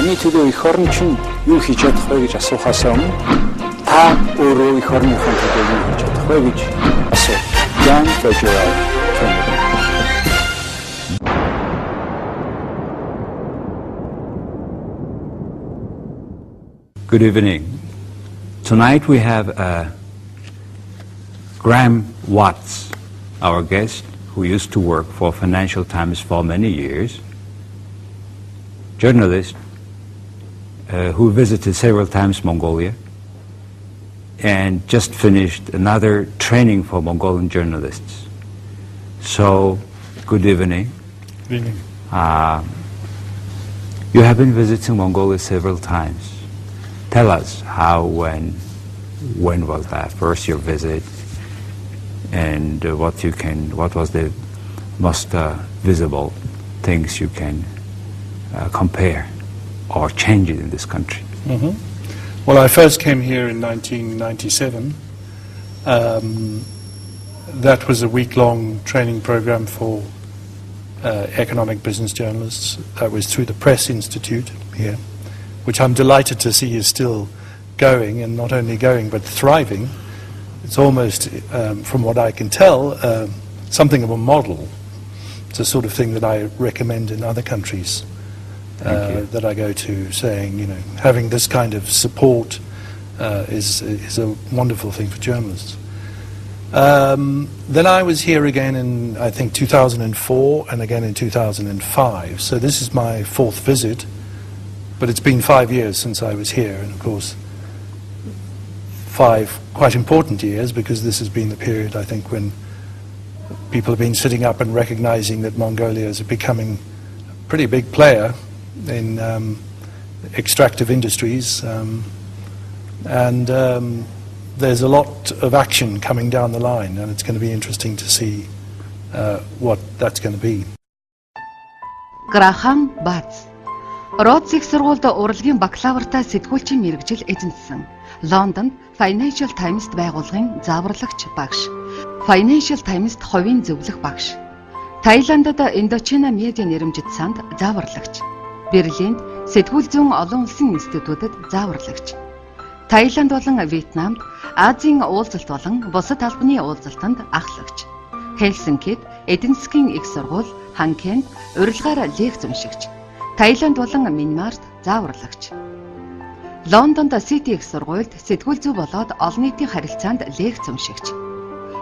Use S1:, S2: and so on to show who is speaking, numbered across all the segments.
S1: Таны төлөө эх орн чинь юу хийж чадах вэ гэж асуухаас өмнө та өөрөө эх орныхон төлөө юу хийж чадах вэ гэж асуу. Jan Jargal.
S2: Good evening. Tonight we have Graham Watts, our guest, who used to work for Financial Times for many years, journalist who visited several times Mongolia and just finished another training for Mongolian journalists. So, good evening.
S3: Good evening.
S2: You have been visiting Mongolia several times. Tell us how, when was that first your visit, and what was the most visible things you can compare or change it in this country?
S3: Mm-hmm. Well, I first came here in 1997. That was a week-long training program for economic business journalists. That was through the Press Institute here, which I'm delighted to see is still going, and not only going but thriving. It's almost, from what I can tell, something of a model. It's the sort of thing that I recommend in other countries that I go to, saying, having this kind of support is a wonderful thing for journalists. Then I was here again in, I think, 2004 and again in 2005. So this is my fourth visit. But it's been 5 years since I was here, and of course 5 quite important years, because this has been the period, I think, when people have been sitting up and recognizing that Mongolia is becoming a pretty big player in extractive industries, and there's a lot of action coming down the line, and it's going to be interesting to see what that's going to be.
S4: Graham Watts Rhodes их сургуульд урлагийн бакалавртай сэтгүүлчийн мэргэжил эзэмссэн. Лондонд Financial Times-д байгууллагын зааварлагч багш. Financial Times-д хувийн зөвлөх багш. Таиландд Индочина медиа нэрэмжит санд зааварлагч. Берлинд сэтгүүл зүйн олон улсын институтад зааварлагч. Таиланд болон Вьетнамд Азийн уулзалт болон бусад албаны уулзалтанд ахлагч. Хельсинкид эдийн засгийн их сургууль, Ханкенд урилгаар лекц уншигч. Таиланд болон Мянмарт зааварлагч. Лондонд Сити их сургуульд сэтгүүл зүй болоод олон нийтийн харилцаанд лекц уншигч.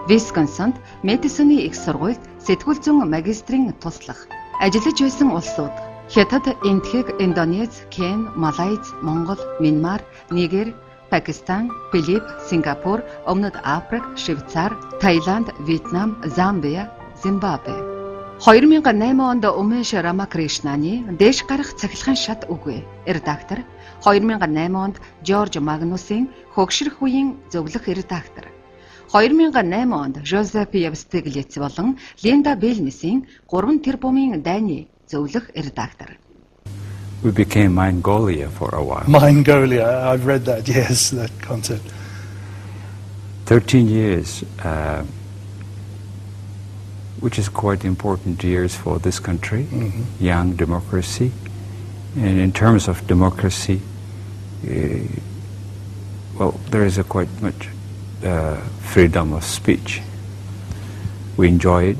S4: Висконсинд Мэдисоны их сургуульд сэтгүүл зүйн магистрийн туслах. Ажиллаж байсан улсууд: Хятад, Энтхэг, Индонез, Кен, Малайз, Монгол, Мянмар, Нигер, Пакистан, Филипп, Сингапур, Өмнөд Африк, Швейцар, Таиланд, Вьетнам, Замбия, Зимбабве. 2008 онд Умеш Рамакришнаны дээш гарах цахилгаан шат үгүй. Редактор. 2008 онд Жорж Магнусын хөгшрөх үеийн зөвлөх редактор. 2008 онд Жозеф Явстеглиц болон Линда Белнисийн 3 тэрбумын дайны зөвлөх редактор.
S2: We became Mongolia for a while.
S3: Mongolia, I've read that, yes, that concept.
S2: 13 years, which is quite important years for this country, young democracy. And in terms of democracy, well, there is a quite much freedom of speech. We enjoy it.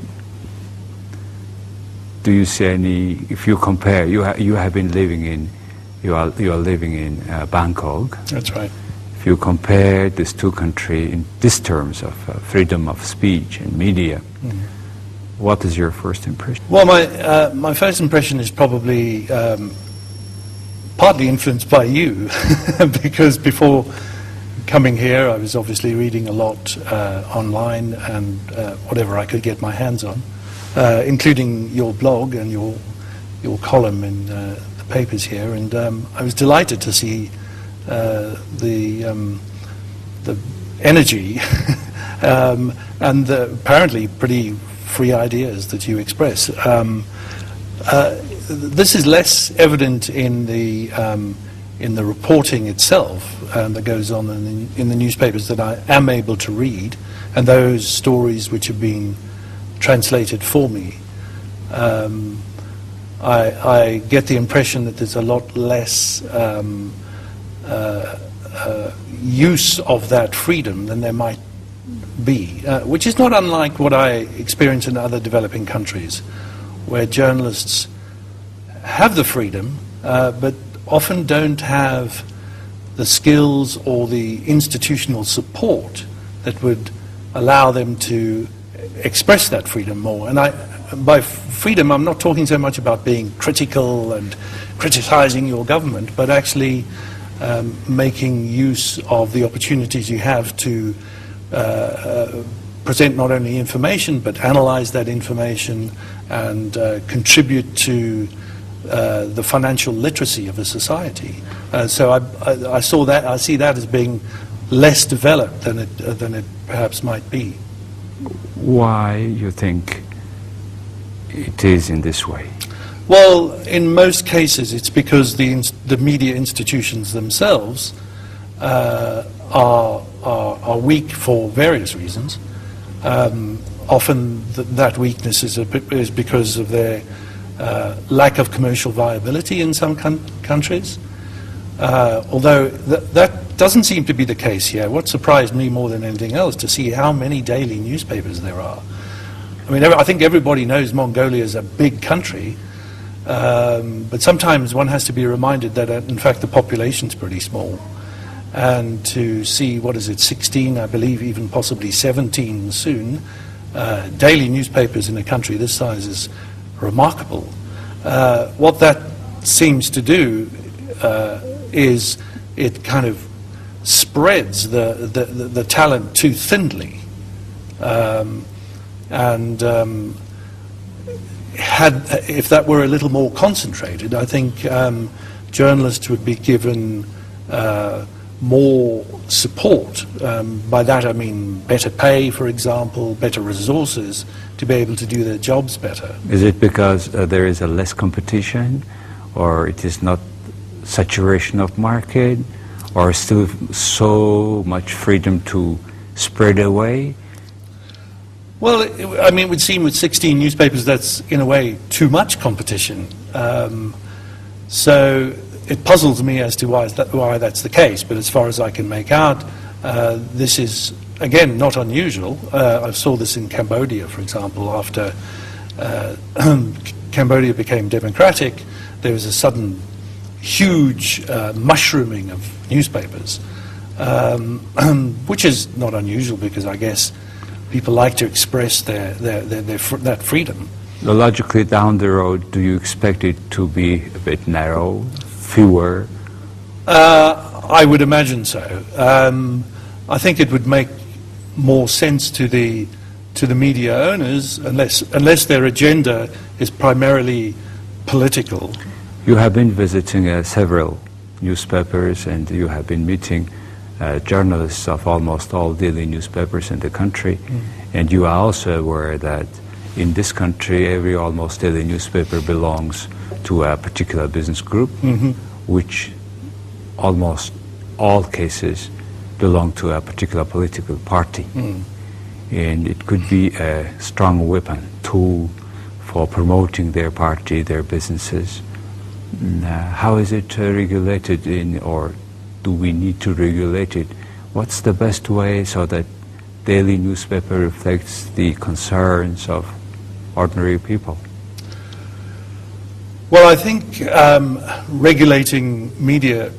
S2: Do you see any? If you compare, you have been living in, you are living in Bangkok.
S3: That's right.
S2: If you compare these two countries in these terms of freedom of speech and media, what is your first impression?
S3: Well, my first impression is probably partly influenced by you, because before coming here, I was obviously reading a lot online and whatever I could get my hands on, including your blog and your column in the papers here, and I was delighted to see the energy and the apparently pretty free ideas that you express. This is less evident in the reporting itself that goes on in the newspapers that I am able to read, and those stories which have been translated for me. I get the impression that there's a lot less use of that freedom than there might be, which is not unlike what I experience in other developing countries, where journalists have the freedom, but often don't have the skills or the institutional support that would allow them to express that freedom more. And by freedom, I'm not talking so much about being critical and criticizing your government, but actually making use of the opportunities you have to present not only information, but analyze that information and contribute to the financial literacy of a society. So I see that as being less developed than it perhaps might be.
S2: Why you think it is in this way?
S3: Well, in most cases, it's because the media institutions themselves are weak for various reasons. Often that weakness is because of their lack of commercial viability in some countries. Although that doesn't seem to be the case here. What surprised me more than anything else to see how many daily newspapers there are. I mean, I think everybody knows Mongolia is a big country, but sometimes one has to be reminded that in fact the population's pretty small. And to see, 16, I believe, even possibly 17 soon, daily newspapers in a country this size is remarkable. What that seems to do is it kind of spreads the talent too thinly. If that were a little more concentrated, I think journalists would be given more support. By that I mean better pay, for example, better resources to be able to do their jobs better.
S2: Is it because there is a less competition, or it is not saturation of market, or still so much freedom to spread away?
S3: Well, I mean, it would seem with 16 newspapers that's in a way too much competition. So it puzzles me as to why that's the case, but as far as I can make out, this is, again, not unusual. I saw this in Cambodia, for example. After Cambodia became democratic, there was a sudden huge mushrooming of newspapers, which is not unusual because I guess people like to express that freedom.
S2: Logically, down the road, do you expect it to be a bit narrow, fewer?
S3: I would imagine so. I think it would make more sense to the media owners unless their agenda is primarily political.
S2: You have been visiting several newspapers, and you have been meeting journalists of almost all daily newspapers in the country, and you are also aware that in this country every almost daily newspaper belongs to a particular business group, which almost all cases belong to a particular political party. And it could be a strong weapon, tool for promoting their party, their businesses. How is it regulated or do we need to regulate it? What's the best way so that daily newspaper reflects the concerns of ordinary people?
S3: Well, I think regulating media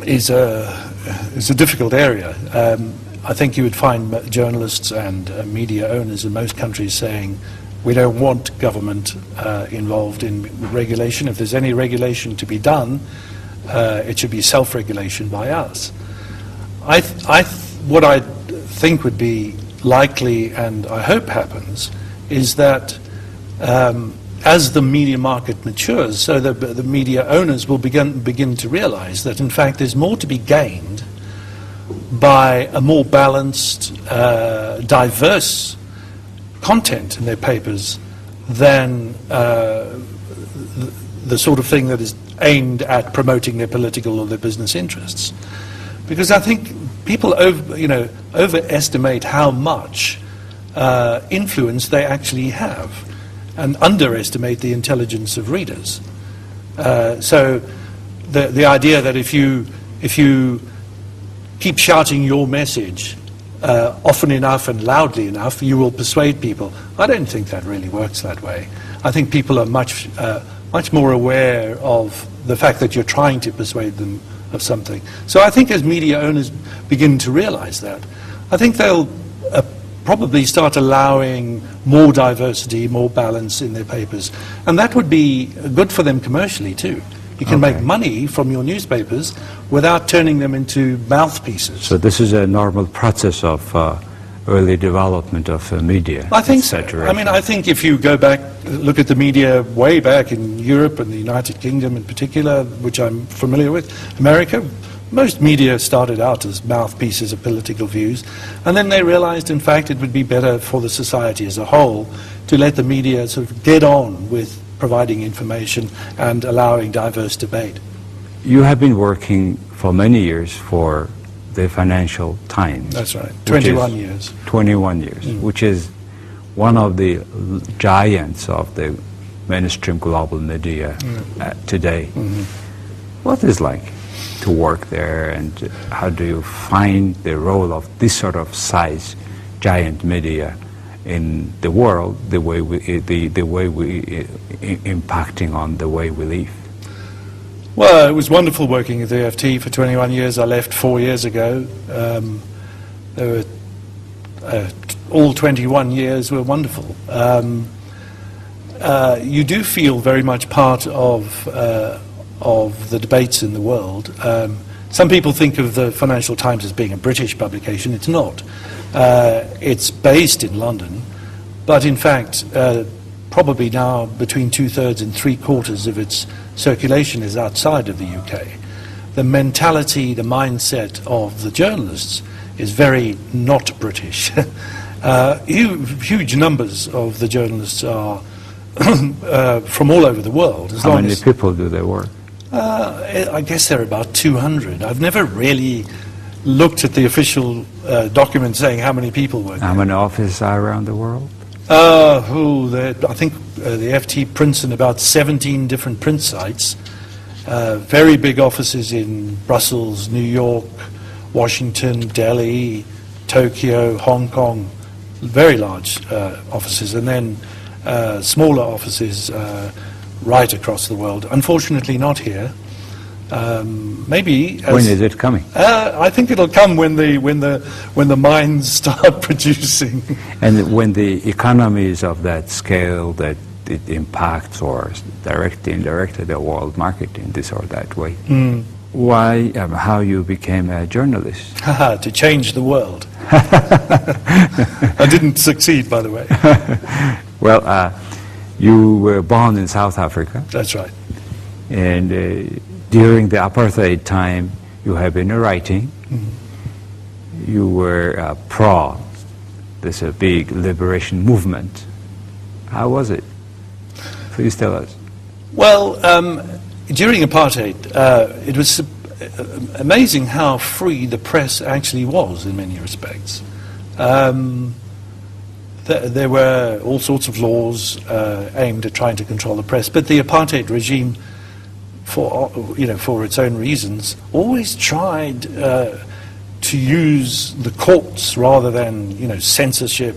S3: is a difficult area. I think you would find journalists and media owners in most countries saying, we don't want government involved in regulation. If there's any regulation to be done, it should be self-regulation by us. What I think would be likely, and I hope happens, is that as the media market matures, so the media owners will begin to realize that in fact there's more to be gained by a more balanced, diverse content in their papers than the sort of thing that is aimed at promoting their political or their business interests. Because I think people overestimate how much influence they actually have. and underestimate the intelligence of readers. So the idea that if you keep shouting your message often enough and loudly enough, you will persuade people. I don't think that really works that way. I think people are much more aware of the fact that you're trying to persuade them of something. So I think as media owners begin to realize that, I think they'll probably start allowing more diversity, more balance in their papers. And that would be good for them commercially too. You can make money from your newspapers without turning them into mouthpieces.
S2: So this is a normal process of early development of media.
S3: I think so. I mean, I think if you go back, look at the media way back in Europe and the United Kingdom in particular, which I'm familiar with, America, most media started out as mouthpieces of political views, and then they realized, in fact, it would be better for the society as a whole to let the media sort of get on with providing information and allowing diverse debate.
S2: You have been working for many years for the Financial Times.
S3: That's right, 21 years.
S2: 21 years, which is one of the giants of the mainstream global media today. What is it like to work there, and how do you find the role of this sort of size giant media in the world, the way we impacting on the way we live?
S3: Well, it was wonderful working at the FT for 21 years. I left 4 years ago. There were all 21 years were wonderful. You do feel very much part of the debates in the world. Some people think of the Financial Times as being a British publication. It's not. It's based in London, but in fact, probably now between 2/3 and 3/4 of its circulation is outside of the UK. The mentality, the mindset of the journalists is very not British. Huge numbers of the journalists are from all over the world.
S2: How many people do they work?
S3: I guess there are about 200. I've never really looked at the official document saying how many people work there.
S2: How many offices are around the world?
S3: I think the FT prints in about 17 different print sites. Very big offices in Brussels, New York, Washington, Delhi, Tokyo, Hong Kong. Very large offices, and then smaller offices right across the world. Unfortunately not here. Maybe
S2: when is it coming?
S3: I think it'll come when the mines start producing.
S2: And when the economy is of that scale that it impacts or directly, indirectly the world market in this or that way. Why? How you became a journalist?
S3: To change the world. I didn't succeed, by the way.
S2: Well, you were born in South Africa.
S3: That's right.
S2: And during the apartheid time, you have been writing. You were pro this big liberation movement. How was it? Please tell us.
S3: Well, during apartheid, it was amazing how free the press actually was in many respects. There were all sorts of laws aimed at trying to control the press, but the apartheid regime, for its own reasons, always tried to use the courts rather than censorship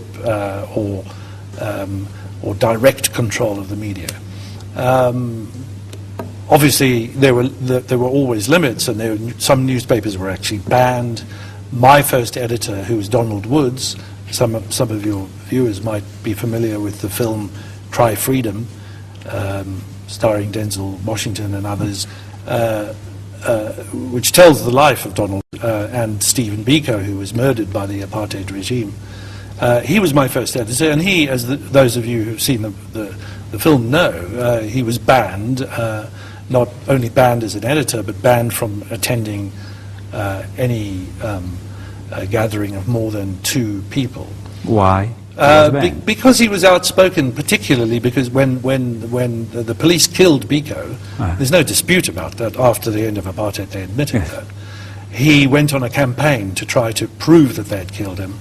S3: or direct control of the media. Obviously, there were always limits, and some newspapers were actually banned. My first editor, who was Donald Woods, some of your viewers might be familiar with the film Try Freedom, starring Denzel Washington and others, which tells the life of Donald and Stephen Biko, who was murdered by the apartheid regime. He was my first editor, and he, as those of you who've seen the film know, he was banned, not only banned as an editor, but banned from attending any gathering of more than 2 people.
S2: Why?
S3: Because he was outspoken, particularly because when the police killed Biko, there's no dispute about that. After the end of apartheid, they admitted that. He went on a campaign to try to prove that they had killed him,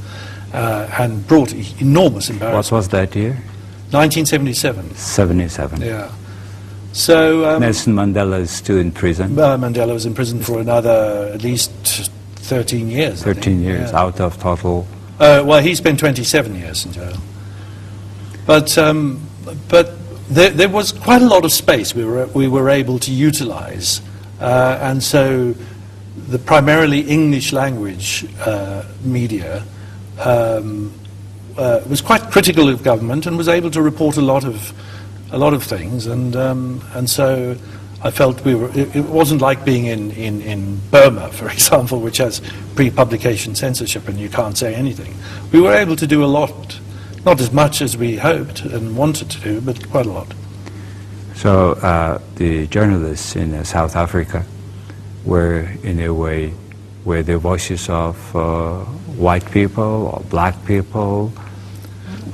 S3: and brought enormous embarrassment.
S2: What was that year?
S3: 1977.
S2: 77.
S3: Yeah. So
S2: Nelson Mandela is still in prison.
S3: Mandela was in prison for another at least 13 years.
S2: 13 years,
S3: yeah.
S2: out of total.
S3: Well, he spent 27 years in jail. But there was quite a lot of space we were able to utilize, and so the primarily English language media was quite critical of government and was able to report a lot of things, and so I felt it wasn't like being in Burma, for example, which has pre-publication censorship and you can't say anything. We were able to do a lot, not as much as we hoped and wanted to do, but quite a lot.
S2: So the journalists in South Africa were, in a way, were the voices of white people or black people?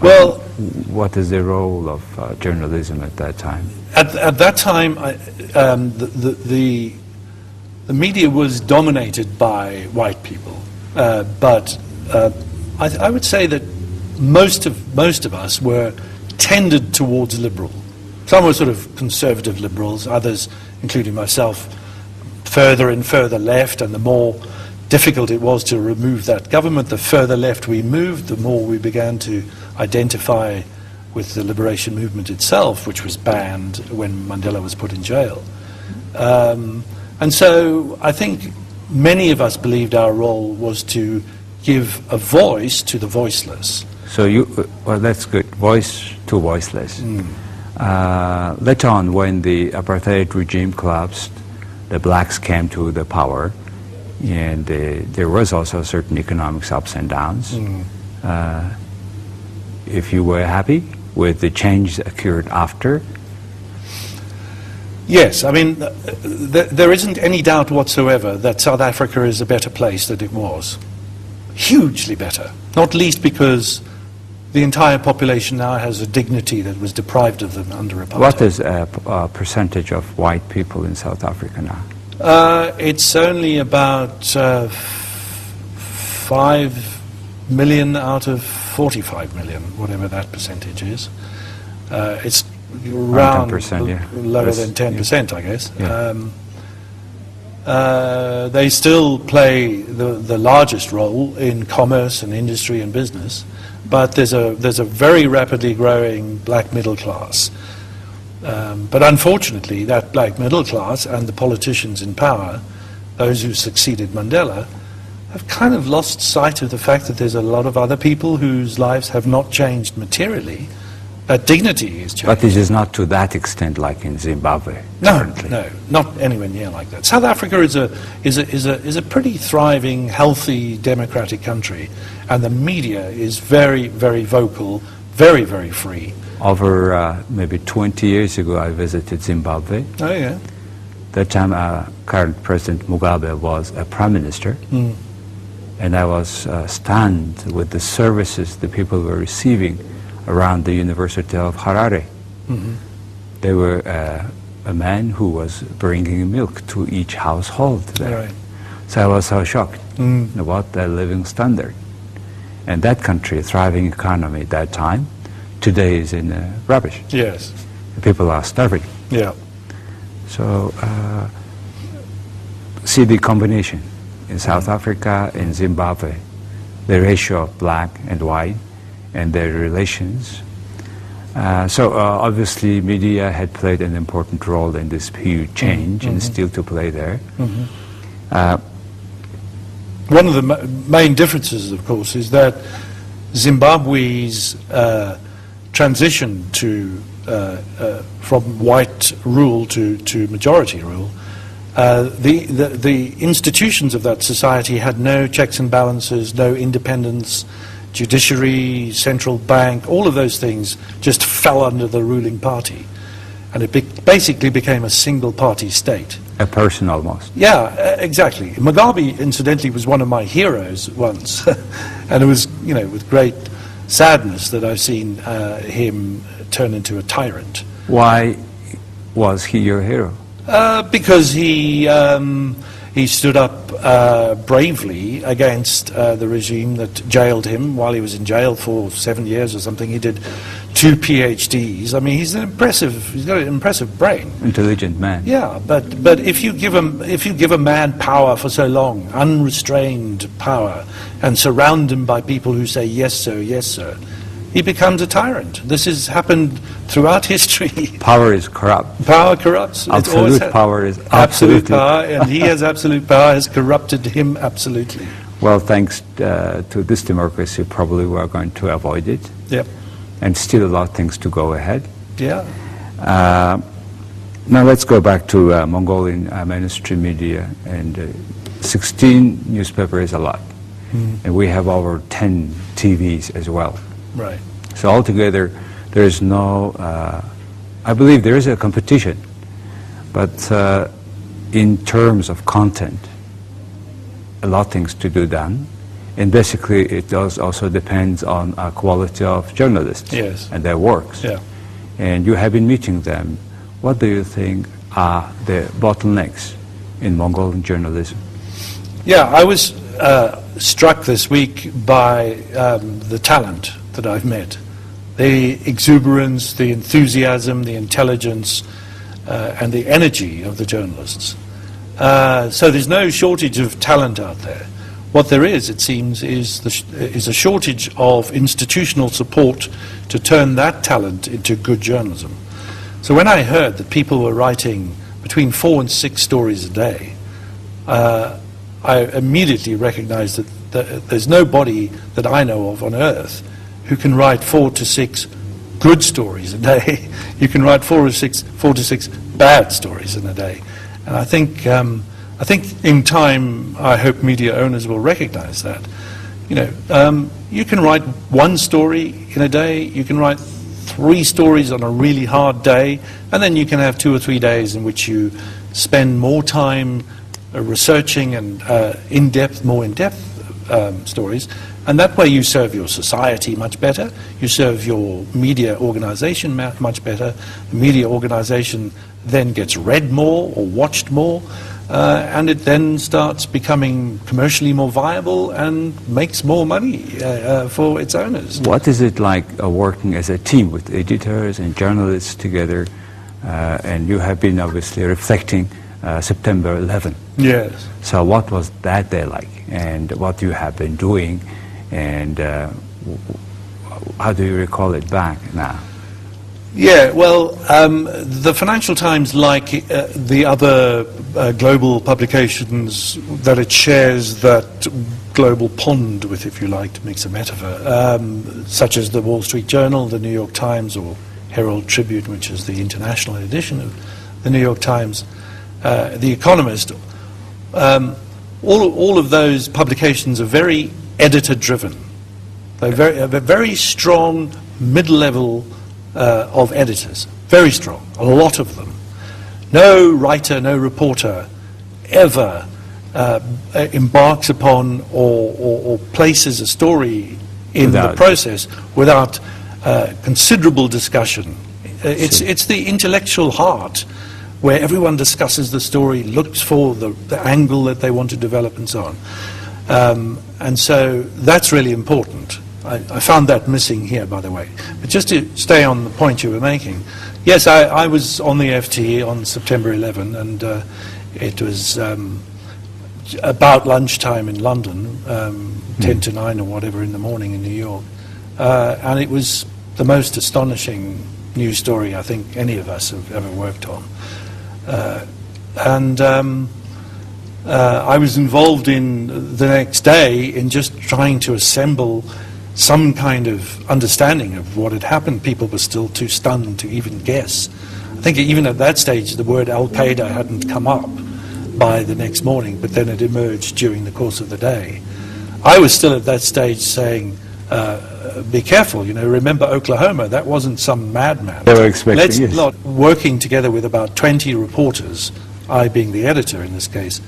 S3: Well,
S2: what is the role of journalism at that time?
S3: At that time, the media was dominated by white people, but I would say that most of us were tended towards liberal. Some were sort of conservative liberals, others, including myself, further and further left, and the more difficult it was to remove that government, the further left we moved, the more we began to identify with the liberation movement itself, which was banned when Mandela was put in jail. And so I think many of us believed our role was to give a voice to the voiceless.
S2: So well, that's good, voice to voiceless. Later on, when the apartheid regime collapsed, the blacks came to the power, and there was also certain economic ups and downs. If you were happy with the change that occurred after?
S3: Yes, I mean, there isn't any doubt whatsoever that South Africa is a better place than it was. Hugely better, not least because the entire population now has a dignity that was deprived of them under apartheid.
S2: What is a percentage of white people in South Africa now?
S3: It's only about 5 million out of 45 million, whatever that percentage is. It's around
S2: 10%, yeah.
S3: Lower than 10%,
S2: yeah.
S3: I guess.
S2: Yeah.
S3: They still play the largest role in commerce and industry and business, but there's a very rapidly growing black middle class. But unfortunately, that black middle class and the politicians in power, those who succeeded Mandela, have kind of lost sight of the fact that there's a lot of other people whose lives have not changed materially. That dignity is changed.
S2: But this is not to that extent like in Zimbabwe.
S3: No,
S2: currently.
S3: no, not anywhere near like that. South Africa is a pretty thriving, healthy, democratic country, and the media is very, very vocal, very, very free.
S2: Over maybe 20 years ago, I visited Zimbabwe.
S3: Oh yeah.
S2: That time, current President Mugabe was a prime minister, and I was stunned with the services the people were receiving around the University of Harare. There were a man who was bringing milk to each household there.
S3: Right.
S2: So I was so shocked about their living standard. And that country, a thriving economy at that time, today is in rubbish.
S3: Yes.
S2: People are starving.
S3: Yeah.
S2: So see the combination in South Africa, in Zimbabwe, the ratio of black and white, and their relations. So obviously media had played an important role in this huge change and still to play there.
S3: One of the main differences, of course, is that Zimbabwe's transition from white rule to majority rule, the institutions of that society had no checks and balances, no independence. Judiciary, central bank, all of those things just fell under the ruling party. And it basically became a single-party state.
S2: A person almost.
S3: Yeah, exactly. Mugabe, incidentally, was one of my heroes once. And it was, you know, with great sadness that I've seen him turn into a tyrant.
S2: Why was he your hero?
S3: Because he He stood up bravely against the regime that jailed him while he was in jail for 7 years or something. He did 2 PhDs. I mean, he's got an impressive brain.
S2: Intelligent man.
S3: Yeah, but if you give a man power for so long, unrestrained power, and surround him by people who say yes sir, he becomes a tyrant. This has happened throughout history.
S2: Power is corrupt.
S3: Power corrupts.
S2: Absolute power is
S3: absolute power, and he has absolute power, has corrupted him absolutely.
S2: Well, thanks to this democracy, probably we are going to avoid it.
S3: Yep.
S2: And still a lot of things to go ahead.
S3: Yeah.
S2: Now let's go back to Mongolian mainstream media. And 16 newspapers is a lot. And we have over 10 TVs as well.
S3: Right.
S2: So altogether, there is no, I believe there is a competition, but in terms of content, a lot of things to do done. And basically, it does also depends on quality of journalists and their works.
S3: Yeah.
S2: And you have been meeting them. What do you think are the bottlenecks in Mongolian journalism?
S3: Yeah, I was struck this week by the talent that I've met. The exuberance, the enthusiasm, the intelligence, and the energy of the journalists. So there's no shortage of talent out there. What there is, it seems, is a shortage of institutional support to turn that talent into good journalism. So when I heard that people were writing between 4 and 6 stories a day, I immediately recognized that there's nobody that I know of on earth who can write 4 to 6 good stories a day. You can write 4 to 6 bad stories in a day. And I think in time, I hope media owners will recognize that. You can write 1 story in a day, you can write 3 stories on a really hard day, and then you can have 2 or 3 days in which you spend more time researching and more in-depth stories. And that way you serve your society much better, you serve your media organization much better. The media organization then gets read more or watched more, and it then starts becoming commercially more viable and makes more money for its owners.
S2: What is it like working as a team with editors and journalists together? And you have been obviously reflecting September 11.
S3: Yes.
S2: So what was that day like, and what you have been doing, and how do you recall it back now?
S3: Yeah, well, the Financial Times, like the other global publications that it shares that global pond with, if you like, to mix a metaphor, such as the Wall Street Journal, the New York Times, or Herald Tribune, which is the international edition of the New York Times, The Economist, all of those publications are very editor-driven. They're very strong middle-level of editors, very strong, a lot of them. No writer, no reporter ever embarks upon or places a story in the process without considerable discussion. It's the intellectual heart where everyone discusses the story, looks for the angle that they want to develop and so on. And so that's really important. I found that missing here, by the way. But just to stay on the point you were making, yes, I was on the FT on September 11, and it was about lunchtime in London, 10 to 9 or whatever in the morning in New York. And it was the most astonishing news story I think any of us have ever worked on. I was involved in the next day in just trying to assemble some kind of understanding of what had happened. People were still too stunned to even guess. I think even at that stage the word Al-Qaeda hadn't come up by the next morning, but then it emerged during the course of the day. I was still at that stage saying, be careful, remember Oklahoma, that wasn't some madman.
S2: They were expecting,
S3: working together with about 20 reporters, I being the editor in this case,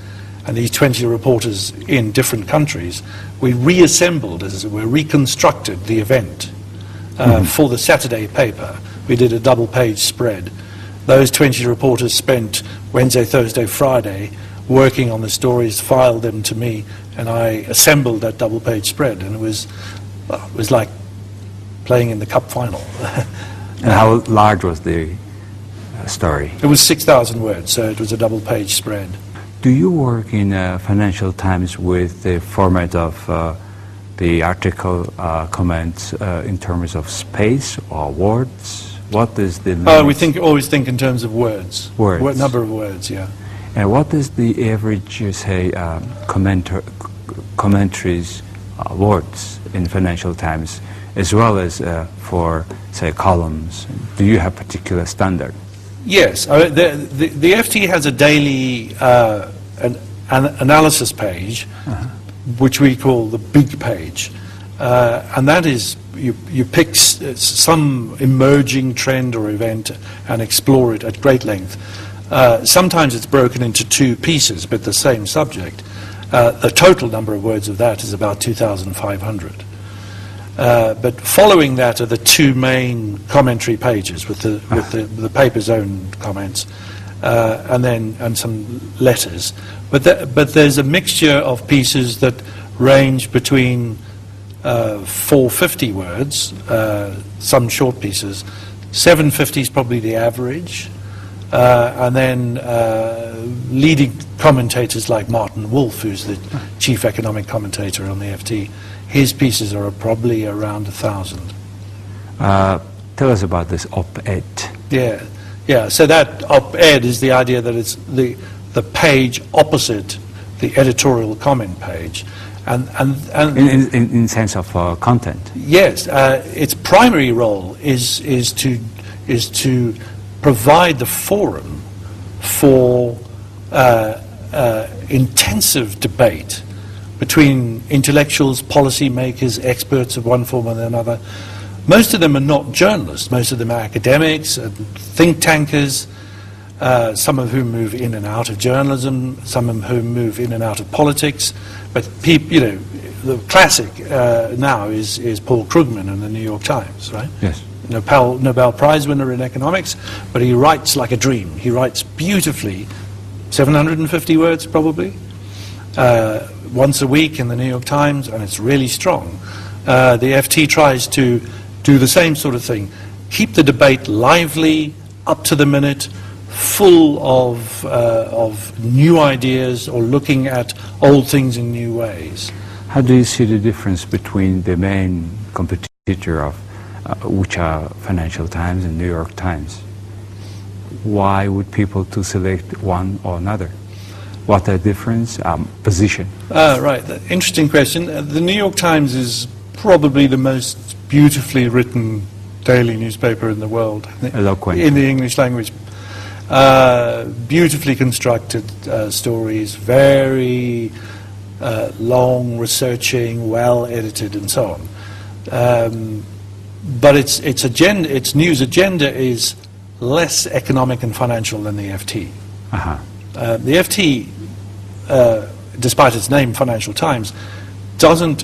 S3: and these 20 reporters in different countries, we reassembled, as it were, reconstructed the event for the Saturday paper. We did a double-page spread. Those 20 reporters spent Wednesday, Thursday, Friday working on the stories, filed them to me, and I assembled that double-page spread, and it was like playing in the cup final.
S2: And how large was the story?
S3: It was 6,000 words, so it was a double-page spread.
S2: Do you work in Financial Times with the format of the article comments in terms of space or words? What is the limit?
S3: We always think in terms of words.
S2: Words.
S3: Number of words, yeah.
S2: And what is the average, say, commentaries words in Financial Times, as well as for, say, columns? Do you have particular standard?
S3: Yes, the FT has a daily an analysis page, which we call the big page, and that is you pick some emerging trend or event and explore it at great length. Sometimes it's broken into two pieces, but the same subject. The total number of words of that is about 2,500. But following that are the two main commentary pages with the paper's own comments, and some letters. But there's a mixture of pieces that range between 450 words, some short pieces. 750 is probably the average, and then leading commentators like Martin Wolf, who's the chief economic commentator on the FT. His pieces are probably around 1,000.
S2: Tell us about this op-ed.
S3: Yeah. So that op-ed is the idea that it's the page opposite the editorial comment page, and
S2: in sense of content.
S3: Yes, its primary role is to provide the forum for intensive debate between intellectuals, policy makers, experts of one form or another. Most of them are not journalists. Most of them are academics, think tankers, some of whom move in and out of journalism, some of whom move in and out of politics. But the classic now is Paul Krugman in the New York Times, right?
S2: Yes.
S3: Nobel Prize winner in economics, but he writes like a dream. He writes beautifully, 750 words probably, once a week in the New York Times, and it's really strong. The FT tries to do the same sort of thing. Keep the debate lively, up to the minute, full of new ideas or looking at old things in new ways.
S2: How do you see the difference between the main competitor of which are Financial Times and New York Times? Why would people to select one or another? What a difference position?
S3: Right, interesting question. The New York Times is probably the most beautifully written daily newspaper in the world.
S2: Eloquent.
S3: In the English language. Beautifully constructed stories, very long researching, well edited, and so on. But its news agenda is less economic and financial than the FT. The FT, despite its name, Financial Times, doesn't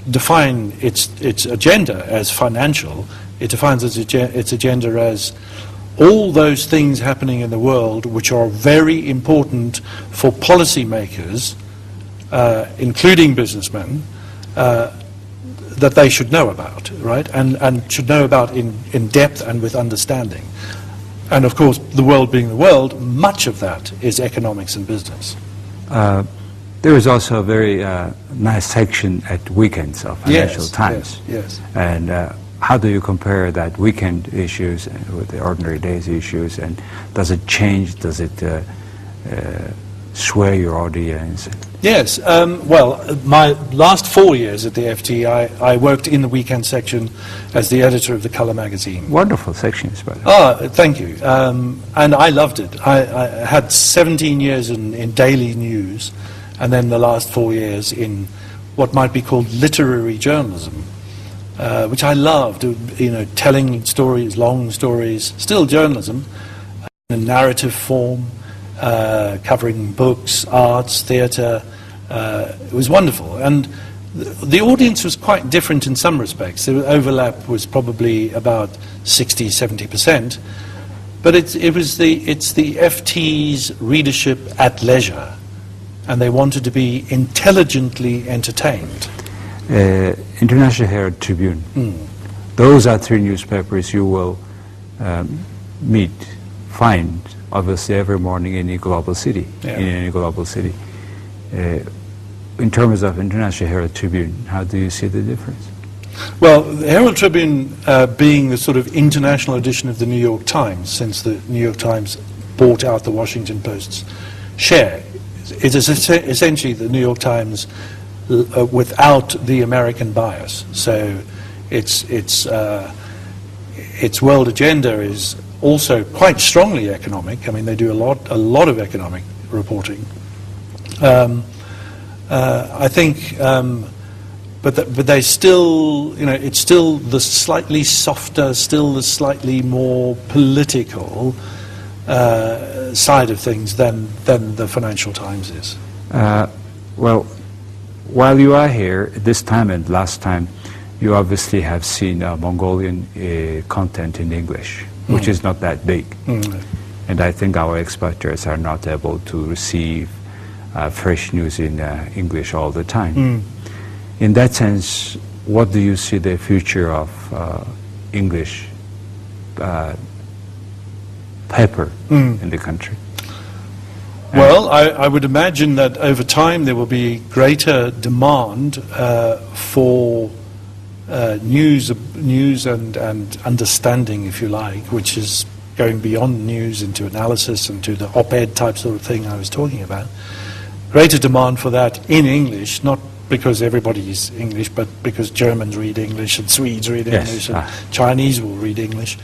S3: define its agenda as financial. It defines its agenda as all those things happening in the world which are very important for policymakers, including businessmen, that they should know about, right? And should know about in depth and with understanding. And of course, the world being the world, much of that is economics and business.
S2: There is also a very nice section at weekends of Financial Times.
S3: Yes.
S2: And how do you compare that weekend issues with the ordinary days issues? And does it change? Does it sway your audience?
S3: Yes. Well, my last 4 years at the FT, I worked in the weekend section as the editor of the Colour magazine.
S2: Wonderful sections, by the way.
S3: Oh, thank you. And I loved it. I had 17 years in daily news, and then the last 4 years in what might be called literary journalism, which I loved. Telling stories, long stories, still journalism, in a narrative form. Covering books, arts, theatre. It was wonderful. And the audience was quite different in some respects. The overlap was probably about 60-70%. But it's the FT's readership at leisure, and they wanted to be intelligently entertained.
S2: International Herald Tribune. Those are three newspapers you will find, obviously, every morning in any global city.
S3: Yeah.
S2: In any global city. In terms of International Herald Tribune, how do you see the difference?
S3: Well, the Herald Tribune being the sort of international edition of the New York Times, since the New York Times bought out the Washington Post's share, it is essentially the New York Times without the American bias. So its world agenda is also quite strongly economic. I mean, they do a lot of economic reporting. I think, but they still, it's still the slightly softer, still the slightly more political side of things than the Financial Times is.
S2: Well, while you are here, this time and last time, you obviously have seen Mongolian content in English, which is not that big. And I think our exporters are not able to receive fresh news in English all the time. In that sense, what do you see the future of English paper in the country?
S3: Well, I would imagine that over time there will be greater demand for news and understanding, if you like, which is going beyond news into analysis and to the op-ed type sort of thing I was talking about. Greater demand for that in English, not because everybody is English, but because Germans read English and Swedes read English and Chinese will read English.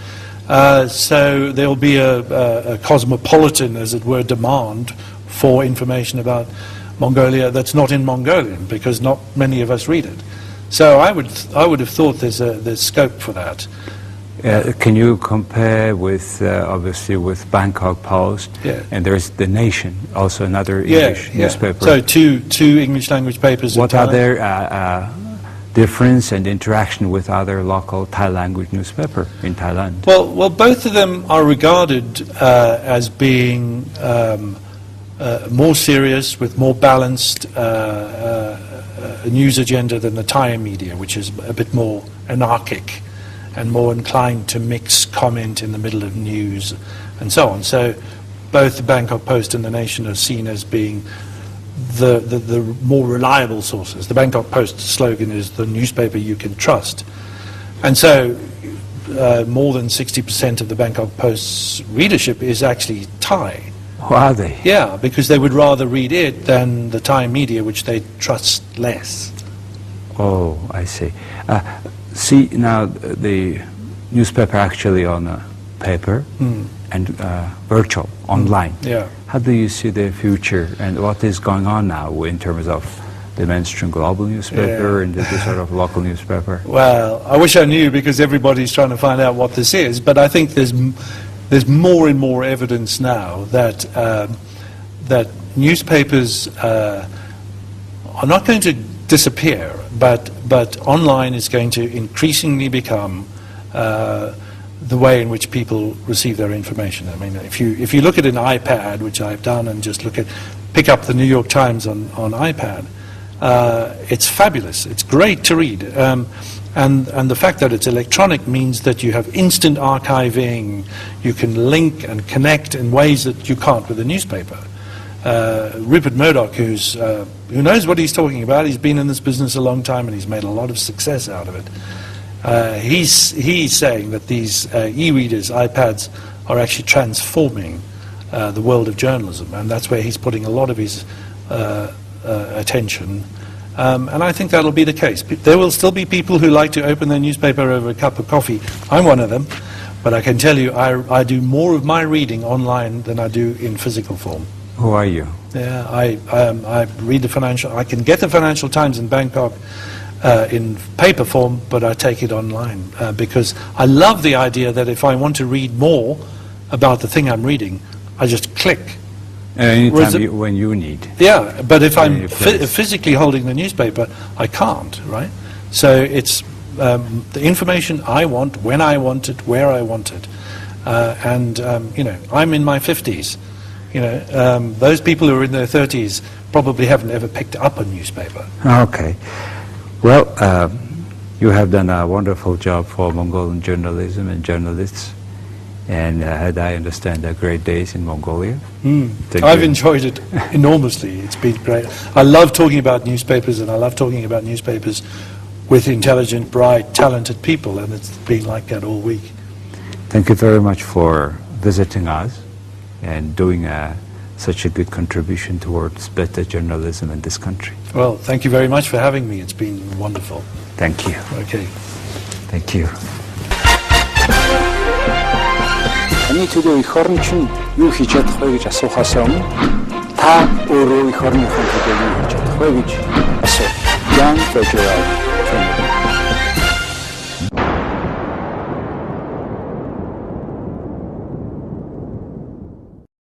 S3: So there will be a cosmopolitan, as it were, demand for information about Mongolia that's not in Mongolian, because not many of us read it. So I would have thought there's scope for that.
S2: Can you compare with, obviously, with Bangkok Post?
S3: Yeah.
S2: And there's The Nation, also another English newspaper.
S3: So two English language papers.
S2: What are their difference and interaction with other local Thai language newspaper in Thailand?
S3: Well, both of them are regarded as being more serious, with more balanced news agenda than the Thai media, which is a bit more anarchic and more inclined to mix comment in the middle of news and so on. So both the Bangkok Post and The Nation are seen as being the more reliable sources. The Bangkok Post slogan is the newspaper you can trust. And so more than 60% of the Bangkok Post's readership is actually Thai.
S2: Who are they?
S3: Yeah, because they would rather read it than the Thai media, which they trust less.
S2: Oh, I see. See, now the newspaper actually on a paper and virtual, online.
S3: Yeah.
S2: How do you see the future, and what is going on now in terms of the mainstream global newspaper and the sort of local newspaper?
S3: Well, I wish I knew, because everybody's trying to find out what this is, but I think there's more and more evidence now that that newspapers are not going to disappear, but online is going to increasingly become the way in which people receive their information. I mean, if you look at an iPad, which I've done, and just pick up the New York Times on iPad, it's fabulous. It's great to read. And the fact that it's electronic means that you have instant archiving. You can link and connect in ways that you can't with a newspaper. Rupert Murdoch, who knows what he's talking about, he's been in this business a long time and he's made a lot of success out of it. He's saying that these e-readers, iPads, are actually transforming the world of journalism, and that's where he's putting a lot of his attention. And I think that'll be the case. There will still be people who like to open their newspaper over a cup of coffee. I'm one of them. But I can tell you, I do more of my reading online than I do in physical form.
S2: Who are you?
S3: Yeah, I read I can get the Financial Times in Bangkok in paper form, but I take it online because I love the idea that if I want to read more about the thing I'm reading, I just click.
S2: Anytime when you need.
S3: Yeah, but if I'm physically holding the newspaper, I can't, right? So it's the information I want, when I want it, where I want it. I'm in my 50s. Those people who are in their 30s probably haven't ever picked up a newspaper.
S2: Okay. Well, you have done a wonderful job for Mongolian journalism and journalists. And had I understand great days in Mongolia.
S3: I've enjoyed it enormously. It's been great. I love talking about newspapers, and I love talking about newspapers with intelligent, bright, talented people, and it's been like that all week.
S2: Thank you very much for visiting us and doing such a good contribution towards better journalism in this country.
S3: Well, thank you very much for having me. It's been wonderful.
S2: Thank you.
S3: Okay.
S2: Thank you.
S1: Таны төлөө эх орн чинь юу хийж чадах вэ гэж асуухаас өмнө та өөрөө эх орныхон төлөө юу хийж чадах вэ гэж асуу. Young Jargal from